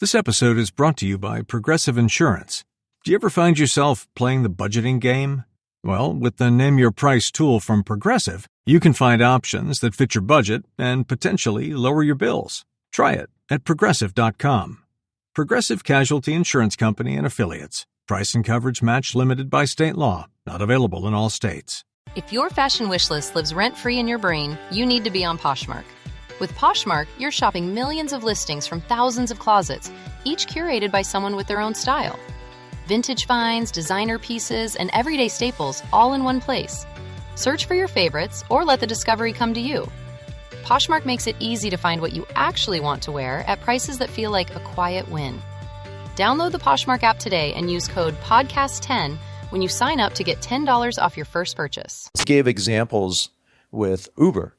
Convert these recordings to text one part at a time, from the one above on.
This episode is brought to you by Progressive Insurance. Do you ever find yourself playing the budgeting game? Well, with the Name Your Price tool from Progressive, you can find options that fit your budget and potentially lower your bills. Try it at Progressive.com. Progressive Casualty Insurance Company and Affiliates. Price and coverage match limited by state law. Not available in all states. If your fashion wish list lives rent-free in your brain, you need to be on Poshmark. With Poshmark, you're shopping millions of listings from thousands of closets, each curated by someone with their own style. Vintage finds, designer pieces, and everyday staples all in one place. Search for your favorites or let the discovery come to you. Poshmark makes it easy to find what you actually want to wear at prices that feel like a quiet win. Download the Poshmark app today and use code PODCAST10 when you sign up to get $10 off your first purchase. Gave examples with Uber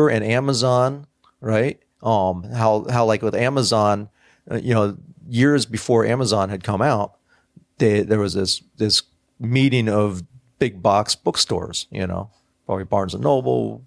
and Amazon, right? How like with Amazon, years before Amazon had come out, there was this meeting of big box bookstores, probably Barnes and Noble,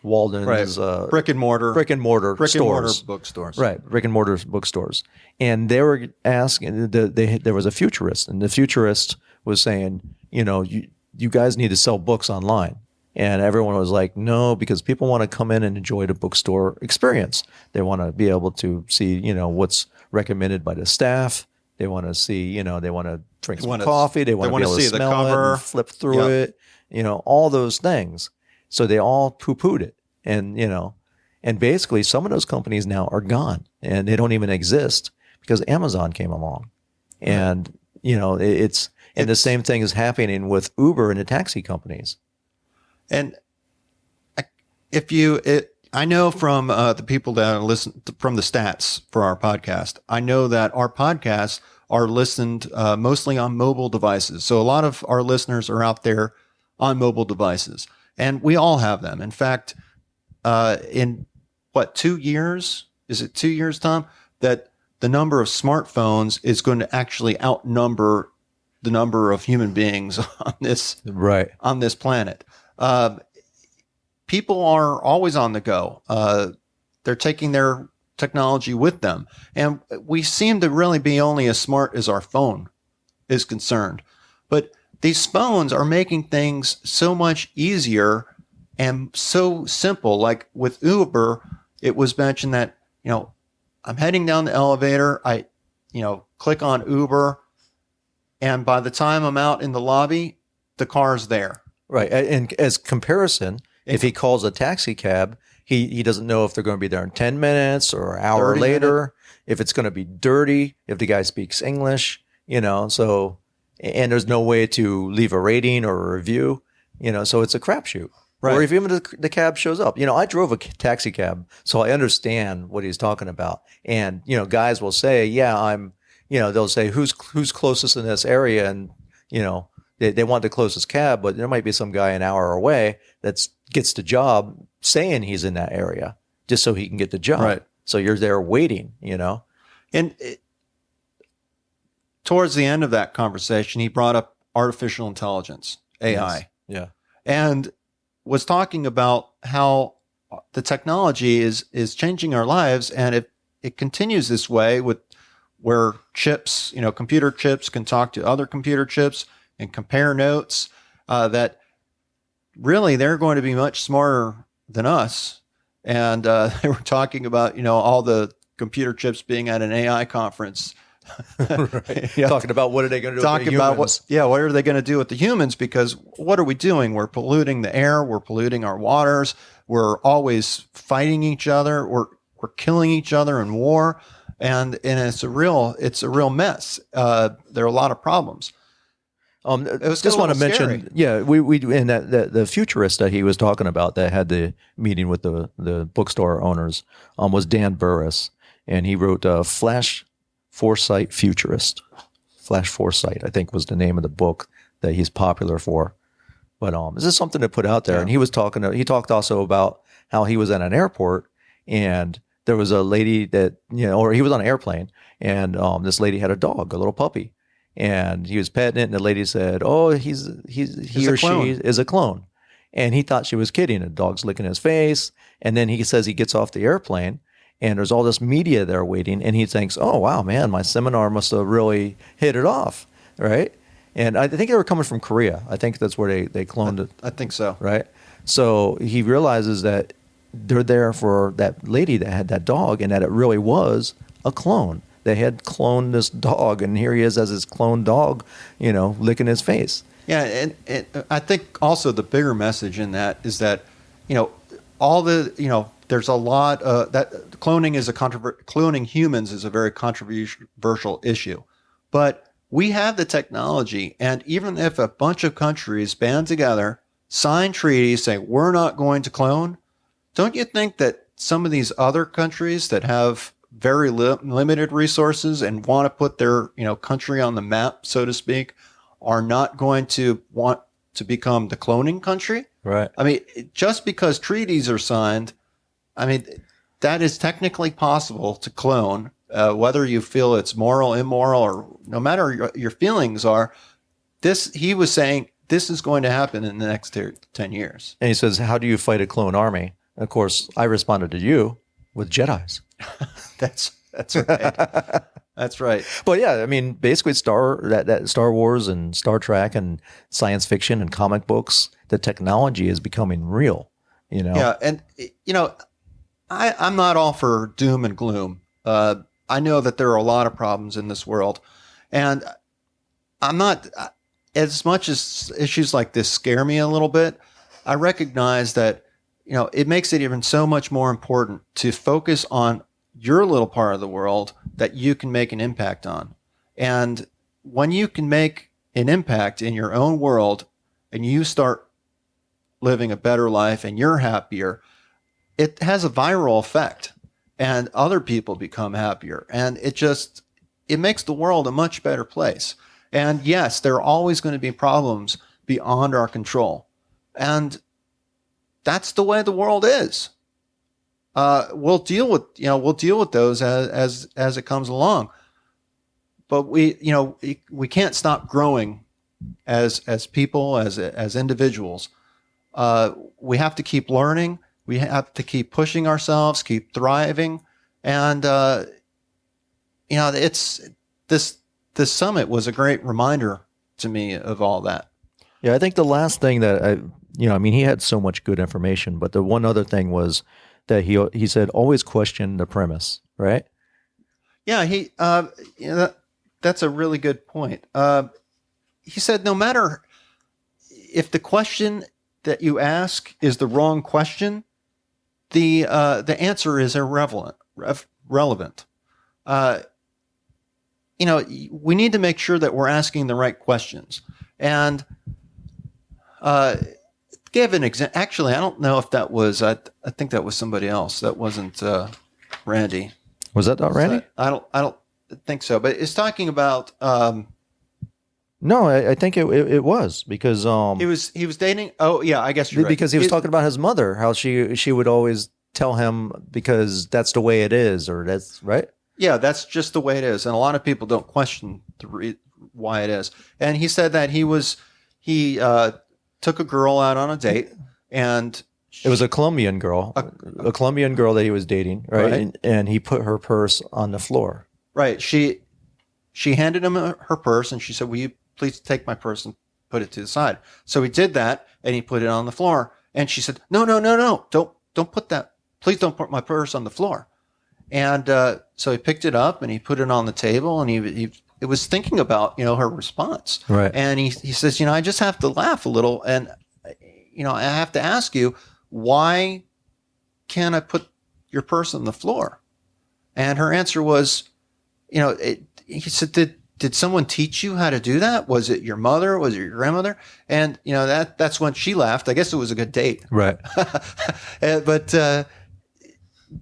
Walden's, right. brick and mortar bookstores, right? Brick and mortar bookstores, and they were asking. There was a futurist, and the futurist was saying, you guys need to sell books online. And everyone was like, no, because people want to come in and enjoy the bookstore experience. They want to be able to see, what's recommended by the staff. They want to see, they want to drink some coffee. They want to be able to see smell the cover, it and flip through it, all those things. So they all poo-pooed it. And basically some of those companies now are gone and they don't even exist because Amazon came along. And, and the same thing is happening with Uber and the taxi companies. And I know from the people that listen from the stats for our podcast, I know that our podcasts are listened mostly on mobile devices. So a lot of our listeners are out there on mobile devices, and we all have them. In fact, in 2 years? Is it 2 years, Tom? That the number of smartphones is going to actually outnumber the number of human beings on this planet. People are always on the go. They're taking their technology with them. And we seem to really be only as smart as our phone is concerned. But these phones are making things so much easier and so simple. Like with Uber, it was mentioned that, I'm heading down the elevator. I, click on Uber. And by the time I'm out in the lobby, the car's there. Right. And as comparison, if he calls a taxi cab, he doesn't know if they're going to be there in 10 minutes or an hour later, if it's going to be dirty, if the guy speaks English, so, and there's no way to leave a rating or a review, so it's a crapshoot. Right. Or if even the cab shows up. I drove a taxi cab, so I understand what he's talking about. And, guys will say, they'll say, who's closest in this area? And, they want the closest cab, but there might be some guy an hour away that gets the job saying he's in that area just so he can get the job. Right. So you're there waiting, And towards the end of that conversation, he brought up artificial intelligence, AI. Yes. Yeah. And was talking about how the technology is changing our lives. And if it continues this way where chips, computer chips can talk to other computer chips and compare notes, that really they're going to be much smarter than us. And they were talking about, all the computer chips being at an AI conference. Right. Talking about what are they going to do with the humans? What are they going to do with the humans? Because what are we doing? We're polluting the air. We're polluting our waters. We're always fighting each other. We're killing each other in war. And it's a real mess. There are a lot of problems. It was just want to mention, we and that the futurist that he was talking about that had the meeting with the bookstore owners was Dan Burris, and he wrote Flash Foresight Futurist. Flash Foresight, I think, was the name of the book that he's popular for. But this is something to put out there. Yeah. And he talked also about how he was at an airport and there was a lady that, or he was on an airplane and this lady had a dog, a little puppy. And he was petting it, and the lady said, "Oh, he or she is a clone." And he thought she was kidding. The dog's licking his face, and then he says he gets off the airplane, and there's all this media there waiting, and he thinks, oh, wow, man, my seminar must have really hit it off, right? And I think they were coming from Korea. I think that's where they cloned it. I think so. Right? So he realizes that they're there for that lady that had that dog, and that it really was a clone. They had cloned this dog, and here he is as his cloned dog, licking his face. Yeah, and I think also the bigger message in that is that, there's a lot that cloning humans is a very controversial issue, but we have the technology, and even if a bunch of countries band together, sign treaties saying we're not going to clone, don't you think that some of these other countries that have very limited resources and want to put their country on the map, so to speak, are not going to want to become the cloning country? Right. I mean, just because treaties are signed, that is technically possible to clone, whether you feel it's moral, immoral, or no matter your feelings are. He was saying this is going to happen in the next 10 years. And he says, how do you fight a clone army? And of course, I responded to you with Jedis. That's right. That's right. But yeah, basically that Star Wars and Star Trek and science fiction and comic books, the technology is becoming real, Yeah. And, I'm not all for doom and gloom. I know that there are a lot of problems in this world, and I'm not, as much as issues like this scare me a little bit, I recognize that, it makes it even so much more important to focus on your little part of the world that you can make an impact on. And when you can make an impact in your own world and you start living a better life and you're happier, it has a viral effect and other people become happier. And it makes the world a much better place. And yes, there are always going to be problems beyond our control. And that's the way the world is. We'll deal with those as it comes along. But we can't stop growing as people, as individuals. We have to keep learning. We have to keep pushing ourselves, keep thriving. And, it's this summit was a great reminder to me of all that. Yeah. I think the last thing that he had so much good information, but the one other thing was that he said, always question the premise, right? Yeah. That's a really good point. He said, no matter if the question that you ask is the wrong question, the answer is relevant. We need to make sure that we're asking the right questions. And give an example. Actually, I don't know if that was. I think that was somebody else. That wasn't Randy. Was that not Randy? I don't think so. But it's talking about. No, I think it was because he was dating. Oh yeah, I guess you're right. Because he was talking about his mother, how she would always tell him because that's the way it is, or that's right. Yeah, that's just the way it is, and a lot of people don't question why it is. And he said that he took a girl out on a date, and it was a Colombian girl, a Colombian girl that he was dating, right? And he put her purse on the floor. Right. She handed him her purse, and she said, "Will you please take my purse and put it to the side?" So he did that, and he put it on the floor. And she said, "No, don't put that. Please don't put my purse on the floor." And so he picked it up and he put it on the table, and he was thinking about her response. Right. And he says, I just have to laugh a little, and I have to ask you, why can't I put your purse on the floor? And her answer was, he said, did someone teach you how to do that? Was it your mother? Was it your grandmother? And that's when she laughed. I guess it was a good date. Right. But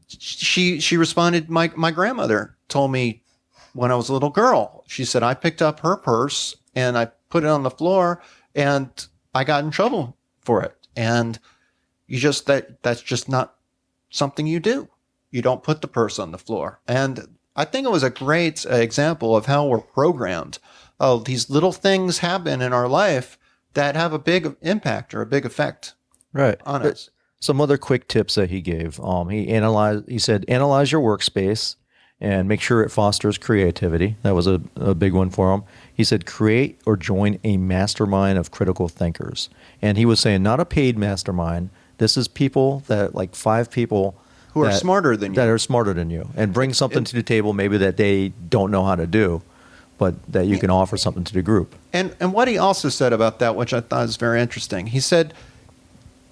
she responded, my grandmother told me when I was a little girl. She said, I picked up her purse and I put it on the floor and I got in trouble for it. And that's just not something you do. You don't put the purse on the floor. And I think it was a great example of how we're programmed. Oh, these little things happen in our life that have a big impact or a big effect on us. Some other quick tips that he gave. He said, analyze your workspace and make sure it fosters creativity. That was a big one for him. He said, create or join a mastermind of critical thinkers. And he was saying, not a paid mastermind. This is people that, like 5 people who are smarter than you. That are smarter than you. And bring something to the table maybe that they don't know how to do, but that you can offer something to the group. And what he also said about that, which I thought was very interesting, he said,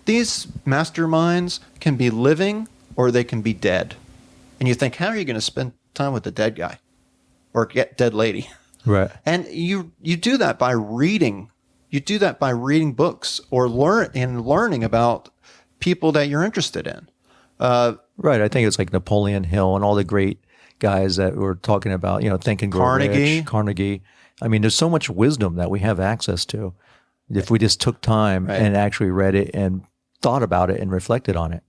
these masterminds can be living or they can be dead. And you think, how are you going to spend time with the dead guy or get dead lady? Right. And you do that by reading. You do that by reading books or learning about people that you're interested in. Right. I think it's like Napoleon Hill and all the great guys that were talking about, Think and Grow Rich, Carnegie. I mean, there's so much wisdom that we have access to if we just took time and actually read it and thought about it and reflected on it.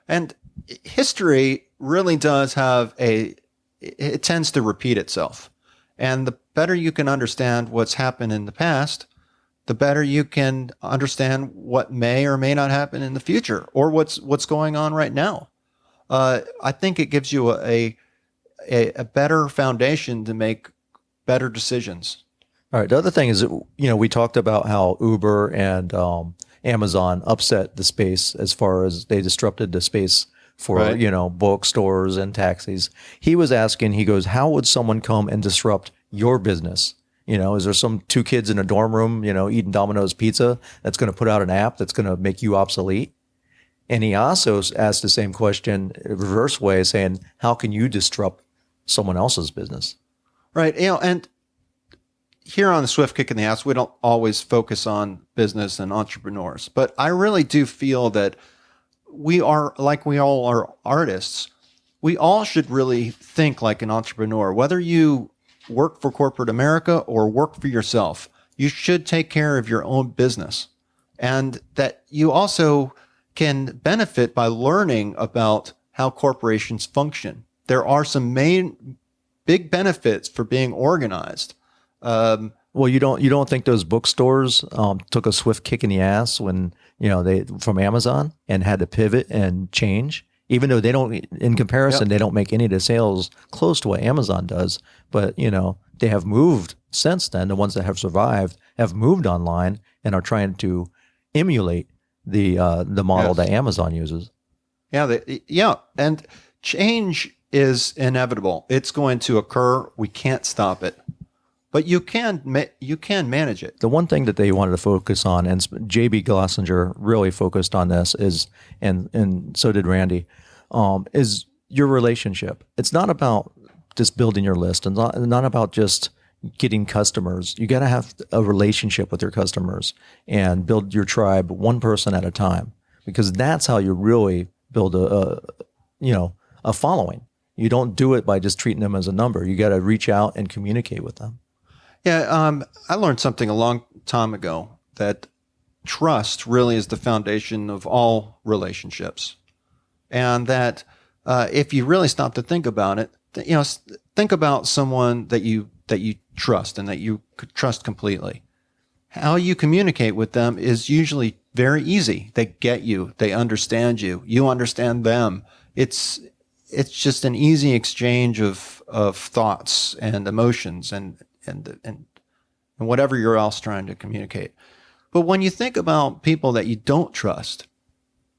And history really does have it tends to repeat itself. And the better you can understand what's happened in the past, the better you can understand what may or may not happen in the future or what's going on right now. I think it gives you a better foundation to make better decisions. All right. The other thing is, we talked about how Uber and Amazon upset the space as far as they disrupted the space for, bookstores and taxis. He was asking, he goes, how would someone come and disrupt your business? Is there some 2 kids in a dorm room, eating Domino's pizza that's going to put out an app that's going to make you obsolete? And he also asked the same question reverse way, saying, how can you disrupt someone else's business? Right. And here on the Swift Kick in the Ass, we don't always focus on business and entrepreneurs, but I really do feel that we are, like we all are artists, we all should really think like an entrepreneur. Whether you work for corporate America or work for yourself, you should take care of your own business. And that you also can benefit by learning about how corporations function. There are some big benefits for being organized. Well, you don't think those bookstores took a swift kick in the ass when they from Amazon and had to pivot and change, even though they don't, in comparison, they don't make any of the sales close to what Amazon does. But they have moved since then. The ones that have survived have moved online and are trying to emulate the model that Amazon uses. And change is inevitable. It's going to occur. We can't stop it. But you can manage it. The one thing that they wanted to focus on, and J.B. Glossinger really focused on this, is, and so did Randy, is your relationship. It's not about just building your list, and not about just getting customers. You got to have a relationship with your customers and build your tribe one person at a time, because that's how you really build a following. You don't do it by just treating them as a number. You got to reach out and communicate with them. Yeah, I learned something a long time ago, that trust really is the foundation of all relationships, and that if you really stop to think about it, think about someone that you trust and that you could trust completely. How you communicate with them is usually very easy. They get you, they understand you, you understand them. It's just an easy exchange of thoughts and emotions and whatever you're else trying to communicate. But when you think about people that you don't trust,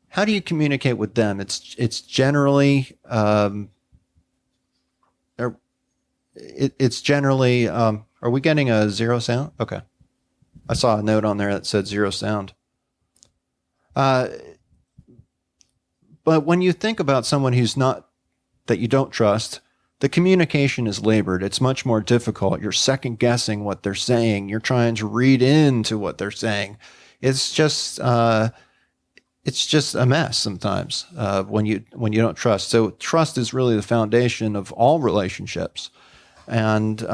how do you communicate with them? It's generally are we getting a zero sound? Okay. I saw a note on there that said zero sound. But when you think about someone that you don't trust, the communication is labored. It's much more difficult. You're second guessing what they're saying. You're trying to read into what they're saying. It's just a mess sometimes when you don't trust. So trust is really the foundation of all relationships, and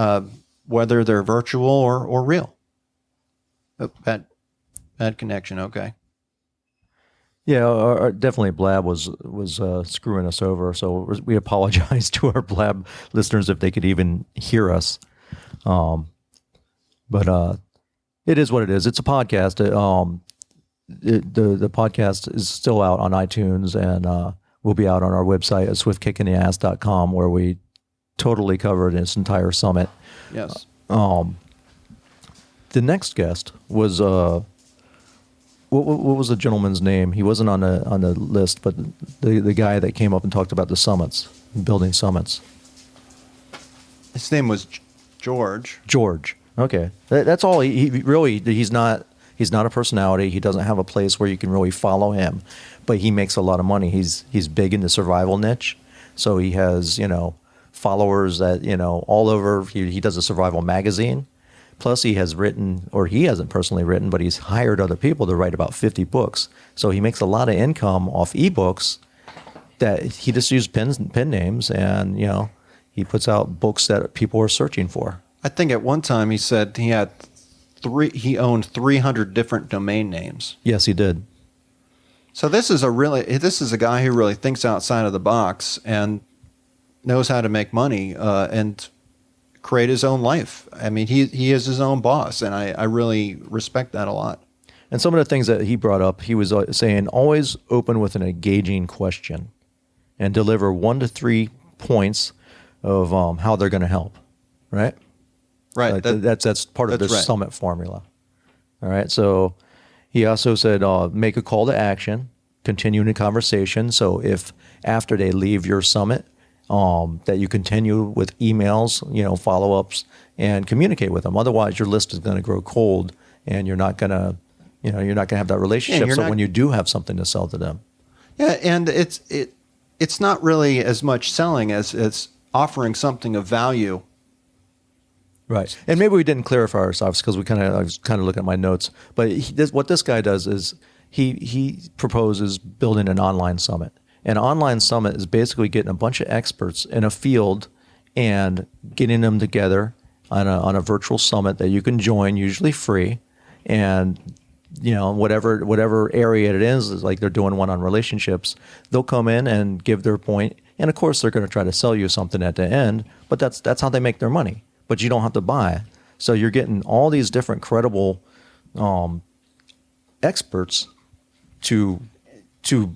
whether they're virtual or real. Oh, bad connection. Okay. Yeah, definitely Blab was screwing us over. So we apologize to our Blab listeners if they could even hear us. But it is what it is. It's a podcast. the podcast is still out on iTunes, and will be out on our website at swiftkickinass.com, where we totally covered this entire summit. Yes. The next guest was what was the gentleman's name? He wasn't on the list, but the guy that came up and talked about the summits, building summits. His name was George. George. Okay, that's all. He's not a personality. He doesn't have a place where you can really follow him, but he makes a lot of money. He's big in the survival niche, so he has followers that all over. He does a survival magazine. Plus, he has written, or he hasn't personally written, but he's hired other people to write about 50 books. So he makes a lot of income off ebooks that he just uses pen names, and he puts out books that people are searching for. I think at one time he said he owned 300 different domain names. Yes, he did. So this is a guy who really thinks outside of the box and knows how to make money and create his own life. I mean, he is his own boss, and I really respect that a lot. And some of the things that he brought up, he was saying, always open with an engaging question and deliver 1 to 3 points of how they're going to help, right? Right. That's part of the summit formula. All right. So he also said, make a call to action, continue the conversation. So if after they leave your summit, that you continue with emails, follow-ups, and communicate with them. Otherwise, your list is going to grow cold, and you're not going to have that relationship. So when you do have something to sell to them, and it's not really as much selling as it's offering something of value. Right. And maybe we didn't clarify ourselves because I was kind of looking at my notes. But what this guy does is he proposes building an online summit. An online summit is basically getting a bunch of experts in a field and getting them together on a virtual summit that you can join, usually free. And whatever area it is like they're doing one on relationships, they'll come in and give their point. And of course, they're going to try to sell you something at the end. But that's how they make their money. But you don't have to buy. So you're getting all these different credible experts to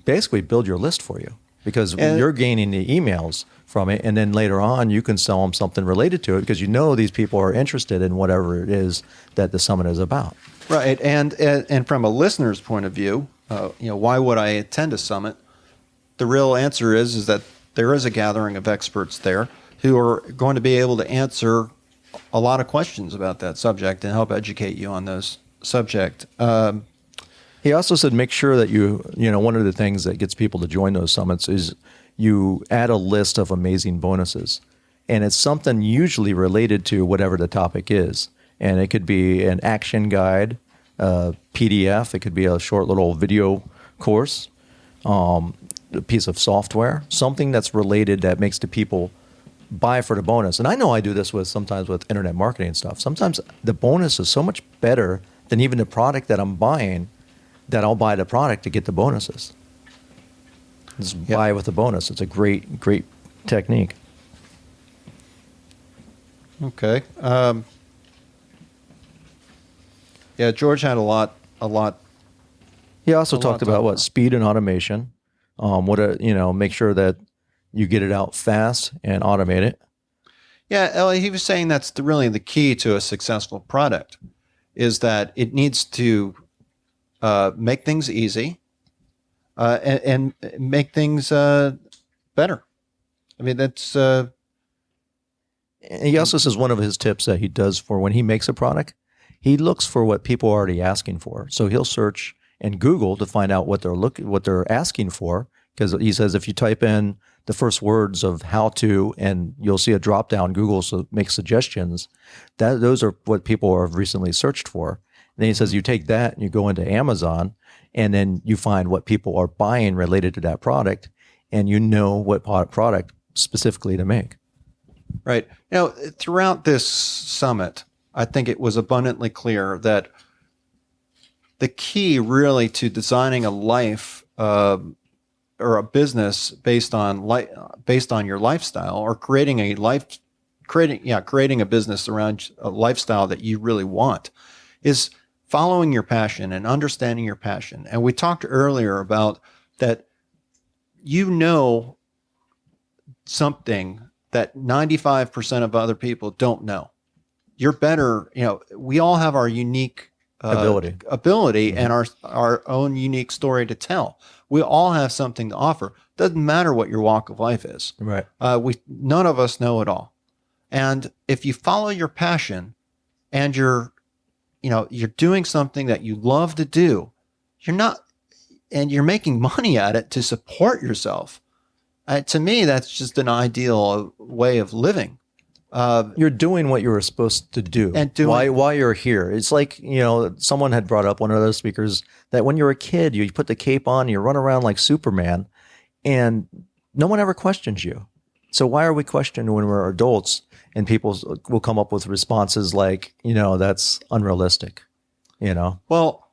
basically build your list for you, because you're gaining the emails from it, and then later on you can sell them something related to it because these people are interested in whatever it is that the summit is about. Right, and from a listener's point of view, why would I attend a summit? The real answer is that there is a gathering of experts there who are going to be able to answer a lot of questions about that subject and help educate you on those subject. He also said make sure that one of the things that gets people to join those summits is you add a list of amazing bonuses. And it's something usually related to whatever the topic is. And it could be an action guide, a PDF. It could be a short little video course, a piece of software, something that's related that makes the people buy for the bonus. And I know I do this sometimes with internet marketing stuff. Sometimes the bonus is so much better than even the product that I'm buying, that I'll buy the product to get the bonuses. Just buy with the bonus. It's a great technique. Okay. George had a lot. He also talked about speed and automation. Make sure that you get it out fast and automate it. Yeah, Ellie, he was saying that's really the key to a successful product, is that it needs to make things easy and make things better. I mean, that's... And he also says one of his tips that he does for when he makes a product, he looks for what people are already asking for. So he'll search and Google to find out what they're asking for, because he says if you type in the first words of how to, and you'll see a drop down, Google makes suggestions, those are what people have recently searched for. And then he says you take that and you go into Amazon, and then you find what people are buying related to that product, and you know what product specifically to make. Right. Throughout this summit, I think it was abundantly clear that the key really to designing a life or a business based on your lifestyle, or creating a business around a lifestyle that you really want, is following your passion and understanding your passion. And we talked earlier about that, something that 95% of other people don't know. You're better, we all have our unique ability Mm-hmm. and our own unique story to tell. We all have something to offer. Doesn't matter what your walk of life is. Right. None of us know it all. And if you follow your passion and you're doing something that you love to do, and you're making money at it to support yourself. To me, that's just an ideal way of living. You're doing what you were supposed to do And while you're here. It's like, someone had brought up, one of those speakers, that when you're a kid, you put the cape on, you run around like Superman, and no one ever questions you. So why are we questioned when we're adults? And people will come up with responses like, that's unrealistic, Well,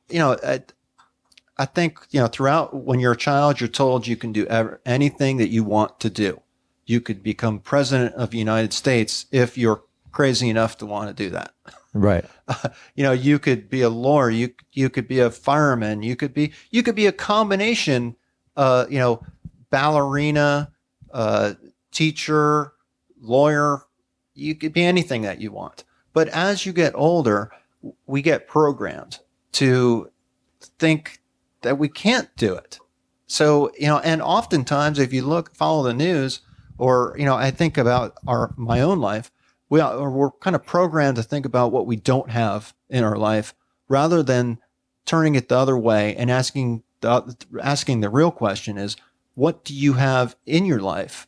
I think, throughout, when you're a child, you're told you can do anything that you want to do. You could become president of the United States if you're crazy enough to want to do that. Right. You could be a lawyer. You could be a fireman. You could be a combination, ballerina, teacher, lawyer. You could be anything that you want. But as you get older, we get programmed to think that we can't do it. So, and oftentimes if you follow the news, or, I think about my own life, we're kind of programmed to think about what we don't have in our life rather than turning it the other way and asking the real question is, what do you have in your life?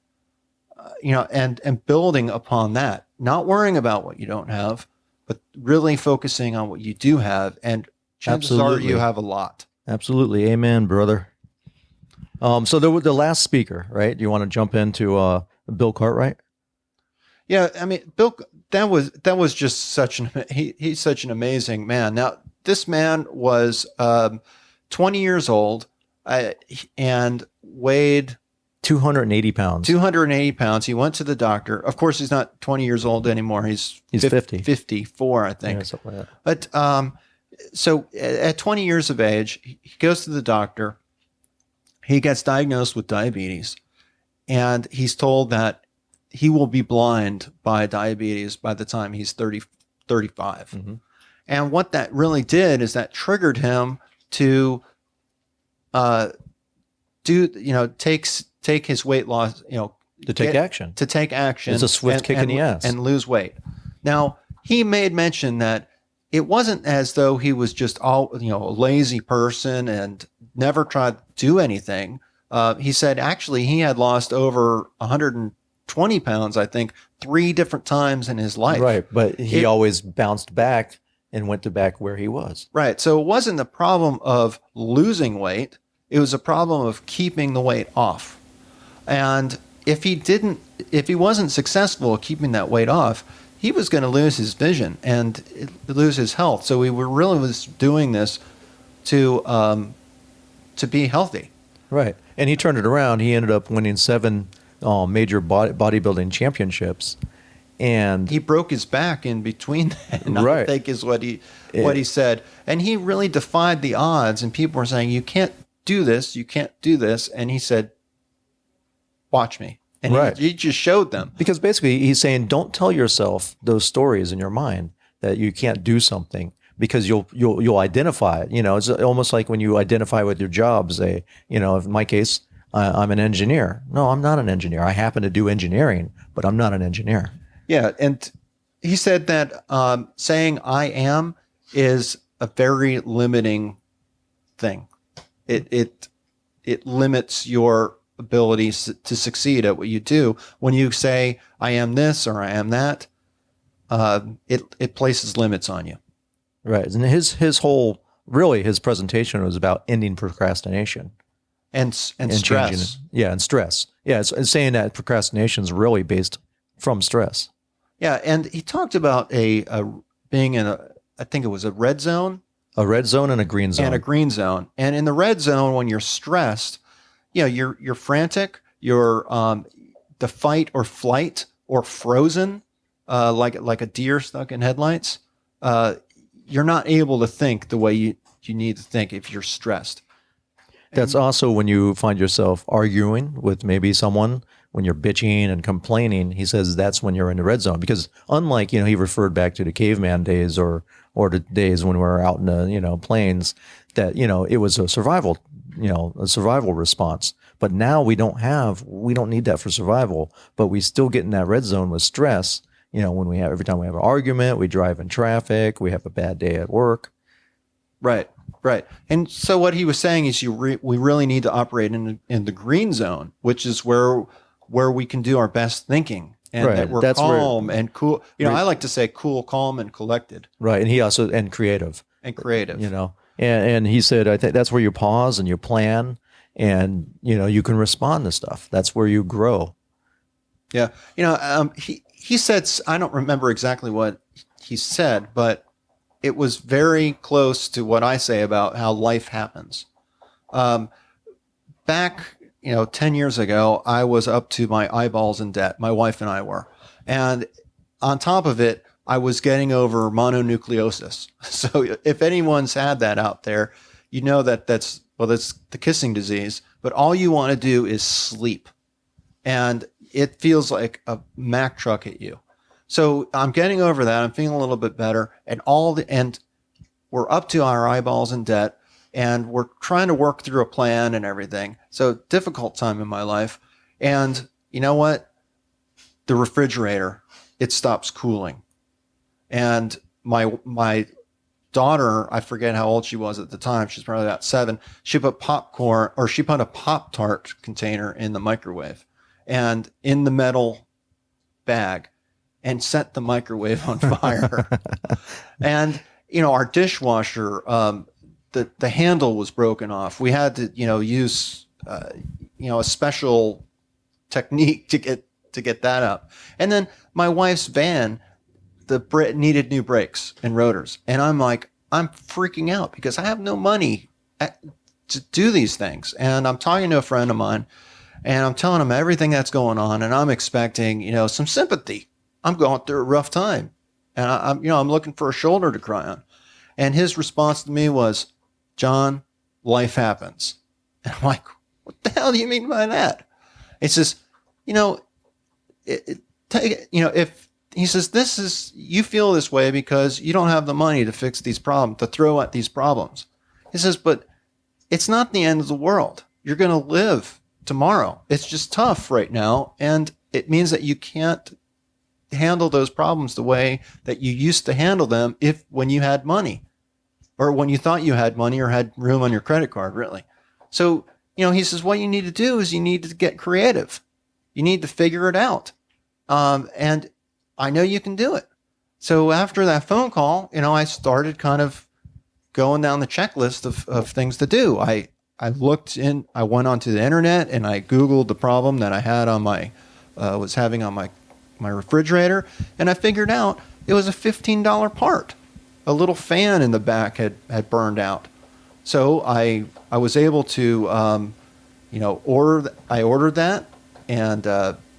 And building upon that, not worrying about what you don't have, but really focusing on what you do have. And chances are you have a lot. Absolutely. Amen, brother. So the last speaker, right? Do you want to jump into Bill Cartwright? Yeah, I mean, Bill, that was just he's such an amazing man. Now, this man was 20 years old and weighed 280 pounds. 280 pounds. He went to the doctor. Of course, he's not 20 years old anymore. He's 50. 54, I think. Yeah, something like that. But so at 20 years of age, he goes to the doctor. He gets diagnosed with diabetes, and he's told that he will be blind by diabetes by the time he's 35. Mm-hmm. And what that really did is that triggered him to take his weight loss, To take action. To take action. It's a swift kick in the ass. And lose weight. Now, he made mention that it wasn't as though he was just a lazy person and never tried to do anything. He said actually he had lost over 120 pounds, I think, 3 different times in his life. Right, but he always bounced back and went to back where he was. Right, so it wasn't the problem of losing weight. It was a problem of keeping the weight off. And if he wasn't successful at keeping that weight off, he was going to lose his vision and lose his health. So he really was doing this to be healthy. Right. And he turned it around. He ended up winning 7 major bodybuilding championships. And he broke his back in between that, right. I think is what he said. And he really defied the odds. And people were saying, you can't do this. You can't do this. And he said, watch me. And right. he just showed them. Because basically he's saying, don't tell yourself those stories in your mind that you can't do something, because you'll identify it. It's almost like when you identify with your job, say, in my case, I'm an engineer. No, I'm not an engineer. I happen to do engineering, but I'm not an engineer. Yeah. And he said that saying I am is a very limiting thing. It limits your ability to succeed at what you do. When you say I am this or I am that, it places limits on you. Right. And his presentation was about ending procrastination and stress. And stress. Yeah, it's saying that procrastination is really based from stress. Yeah, and he talked about being in I think it was a red zone. A red zone and a green zone. And a green zone. And in the red zone, when you're stressed, you're frantic, you're the fight or flight or frozen, like a deer stuck in headlights. you're not able to think the way you need to think if you're stressed. That's also when you find yourself arguing with maybe someone, when you're bitching and complaining, he says that's when you're in the red zone. Because unlike, he referred back to the caveman days or the days when we were out in the, plains, that, it was a survival response. But now we don't need that for survival, but we still get in that red zone with stress. When every time we have an argument, we drive in traffic, we have a bad day at work. Right. And so what he was saying is we really need to operate in the green zone, which is where we can do our best thinking, and right. that we're calm and cool. I like to say cool, calm, and collected. Right. And he also, and creative. And he said, I think that's where you pause and you plan, and, you can respond to stuff. That's where you grow. Yeah. He said, I don't remember exactly what he said, but it was very close to what I say about how life happens. Back, 10 years ago, I was up to my eyeballs in debt. My wife and I were. And on top of it, I was getting over mononucleosis. So if anyone's had that out there, that's the kissing disease. But all you want to do is sleep. And it feels like a Mack truck at you. So I'm getting over that. I'm feeling a little bit better, and we're up to our eyeballs in debt, and we're trying to work through a plan and everything. So difficult time in my life. And you know what? The refrigerator, it stops cooling. And my daughter, I forget how old she was at the time. She's probably about 7. She put a Pop-Tart container in the microwave and in the metal bag, and set the microwave on fire. And, our dishwasher, the handle was broken off. We had to, use, a special technique to get that up. And then my wife's van, needed new brakes and rotors. And I'm freaking out because I have no money to do these things. And I'm talking to a friend of mine, and I'm telling him everything that's going on, and I'm expecting, some sympathy. I'm going through a rough time, and I'm looking for a shoulder to cry on. And his response to me was, John, life happens. And I'm like, what the hell do you mean by that? He says, if he says, you feel this way because you don't have the money to fix these problems, to throw at these problems. He says, but it's not the end of the world. You're going to live tomorrow. It's just tough right now. And it means that you can't handle those problems the way that you used to handle them when you had money, or when you thought you had money or had room on your credit card, really. So, he says, what you need to do is you need to get creative. You need to figure it out. And I know you can do it. So after that phone call, I started kind of going down the checklist of things to do. I went onto the internet and I Googled the problem that I had on was having on my refrigerator, and I figured out it was a $15 part. A little fan in the back had burned out. So I was able to, ordered that and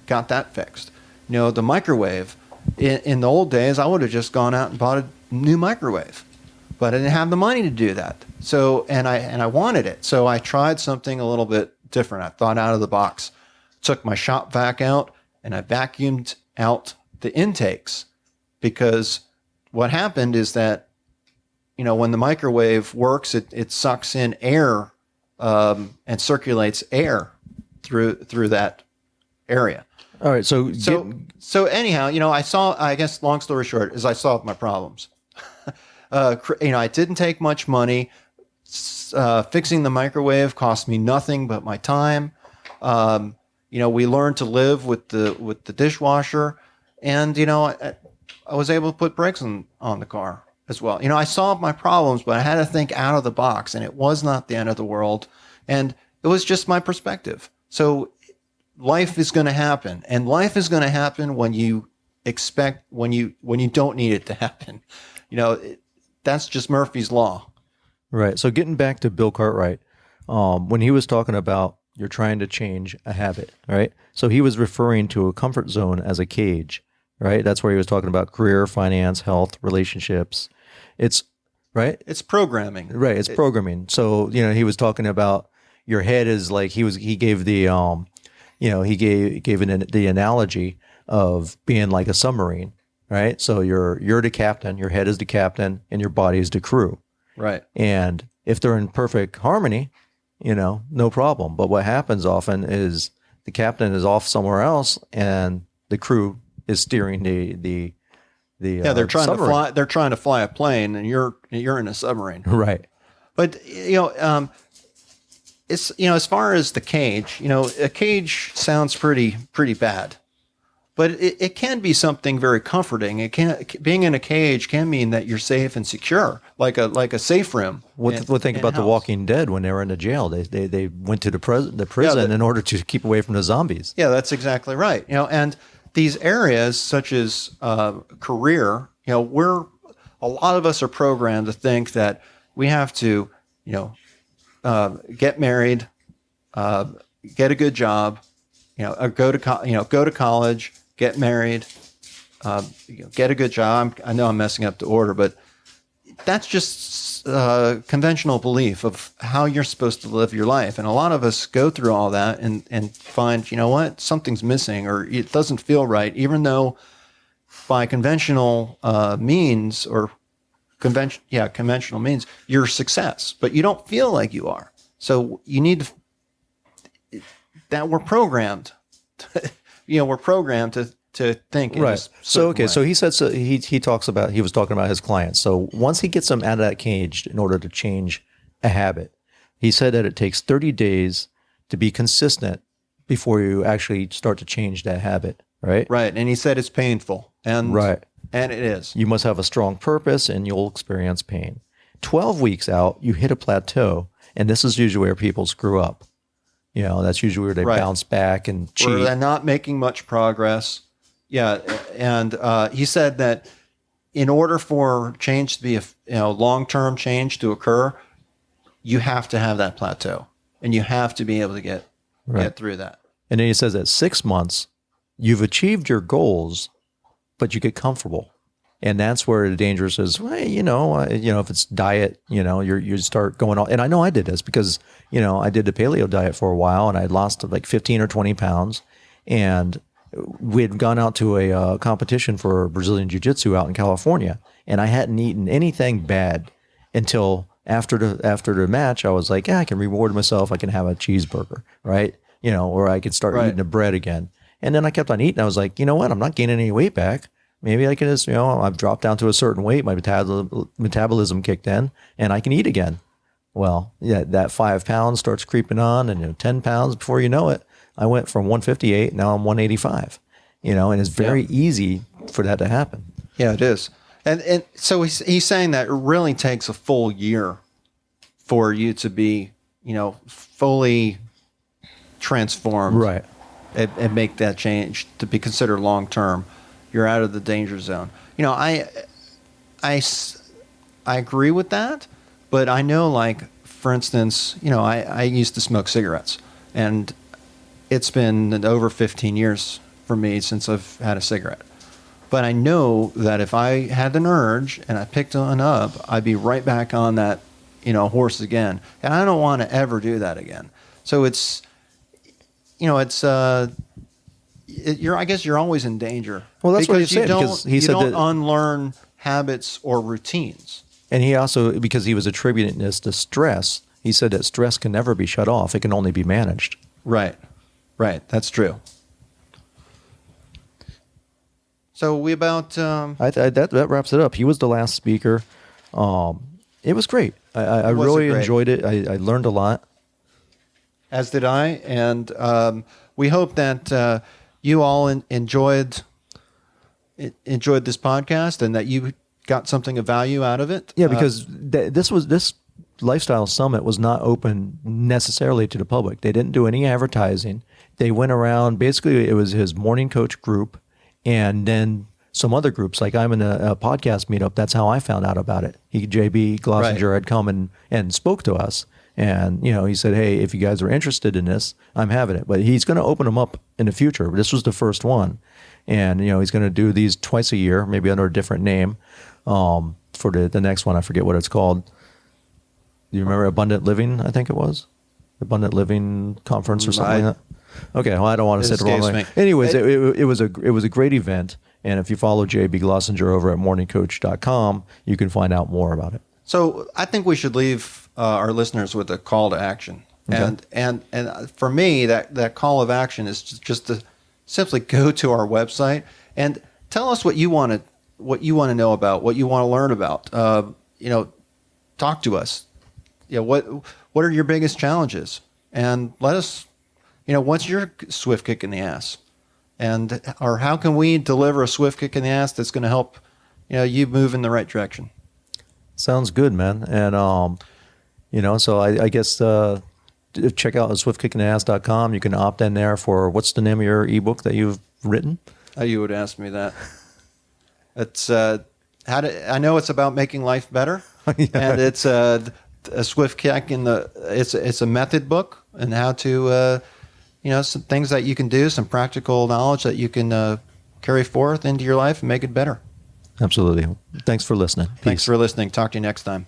got that fixed. The microwave, in the old days, I would have just gone out and bought a new microwave, but I didn't have the money to do that. So, and I wanted it. So I tried something a little bit different. I thought out of the box, took my shop vac out, and I vacuumed out the intakes, because what happened is that, when the microwave works, it sucks in air and circulates air through that area. All right. So anyhow, I guess long story short is I solved my problems. It didn't take much money. Fixing the microwave cost me nothing but my time. We learned to live with the dishwasher, and I was able to put brakes on the car as well. I solved my problems, but I had to think out of the box, and it was not the end of the world, and it was just my perspective. So life is going to happen, and life is going to happen when you don't need it to happen. That's just Murphy's Law. Right. So getting back to Bill Cartwright, when he was talking about you're trying to change a habit, right? So he was referring to a comfort zone as a cage, right? That's where he was talking about career, finance, health, relationships. It's right? It's programming. Right. It's programming. So, he was talking about your head is like, he gave the, the analogy of being like a submarine, right? So you're the captain, your head is the captain, and your body is the crew. Right. And if they're in perfect harmony, no problem. But what happens often is the captain is off somewhere else and the crew is steering the they're trying submarine. to fly. They're trying to fly a plane, and you're in a submarine. Right. But it's as far as the cage, a cage sounds pretty bad, but it can be something very comforting. Being in a cage can mean that you're safe and secure, like a safe room. What think about The Walking Dead when they were in the jail? They went to the prison in order to keep away from the zombies. Yeah, that's exactly right. And these areas such as career, a lot of us are programmed to think that we have to, get married, get a good job, or go to college, get married, get a good job. I know I'm messing up the order, but that's just conventional belief of how you're supposed to live your life. And a lot of us go through all that and find, something's missing or it doesn't feel right, even though by conventional means or conventional means you're success, but you don't feel like you are. So you need that we're programmed. We're programmed to think. Right. So he said, he was talking about his clients. So once he gets them out of that cage in order to change a habit, he said that it takes 30 days to be consistent before you actually start to change that habit. Right. Right. And he said it's painful. And right. And it is. You must have a strong purpose and you'll experience pain. 12 weeks out, you hit a plateau. And this is usually where people screw up. That's usually where they bounce back and cheat. Where they're not making much progress. Yeah. And he said that in order for change to be long-term change to occur, you have to have that plateau. And you have to be able to get through that. And then he says that 6 months, you've achieved your goals, but you get comfortable. And that's where the danger is, if it's diet, you start going on. And I know I did this because, I did the paleo diet for a while and I lost like 15 or 20 pounds. And we had gone out to a competition for Brazilian Jiu-Jitsu out in California. And I hadn't eaten anything bad until after the match. I was like, I can reward myself. I can have a cheeseburger, right? Or I could start eating the bread again. And then I kept on eating. I was like, you know what? I'm not gaining any weight back. Maybe I can just, I've dropped down to a certain weight. My metabolism kicked in and I can eat again. Well, yeah, that 5 pounds starts creeping on and 10 pounds before you know it. I went from 158. Now I'm 185, and it's very easy for that to happen. Yeah, it is. And so he's saying that it really takes a full year for you to be, fully transformed. Right. And make that change to be considered long-term. You're out of the danger zone. I agree with that, but I know, like, for instance, I used to smoke cigarettes, and it's been over 15 years for me since I've had a cigarette. But I know that if I had an urge and I picked one up, I'd be right back on that, horse again. And I don't want to ever do that again. So it's, I guess you're always in danger. Well, that's what he said. Because he said don't unlearn habits or routines. And he also, because he was attributing this to stress, he said that stress can never be shut off. It can only be managed. Right. That's true. So we about... that wraps it up. He was the last speaker. It was great. I really enjoyed it. I learned a lot. As did I. And we hope that you all enjoyed this podcast and that you got something of value out of it. Yeah, because this lifestyle summit was not open necessarily to the public. They didn't do any advertising. They went around. Basically, it was his morning coach group, and then some other groups. Like I'm in a podcast meetup. That's how I found out about it. JB Glossinger had come and spoke to us. And, he said, hey, if you guys are interested in this, I'm having it. But he's going to open them up in the future. This was the first one. And, he's going to do these twice a year, maybe under a different name, for for the next one. I forget what it's called. Do you remember Abundant Living? I think it was Abundant Living Conference or something like that. Okay, well, I don't want to say it the wrong way. Anyways, it was a great event, and if you follow JB Glossinger over at morningcoach.com, you can find out more about it. So I think we should leave our listeners with a call to action. Okay. And for me, that call of action is just to simply go to our website and tell us what you want to know about, what you want to learn about. Talk to us. What are your biggest challenges? And let us, what's your swift kick in the ass? Or how can we deliver a swift kick in the ass that's going to help, you move in the right direction? Sounds good, man. And, so I guess check out swiftkickinass.com. You can opt in there for, what's the name of your ebook that you've written? Oh, you would ask me that. It's I know it's about making life better, yeah. And it's a swift kick it's a method book and how to some things that you can do, some practical knowledge that you can carry forth into your life and make it better. Absolutely. Thanks for listening. Thanks for listening. Talk to you next time.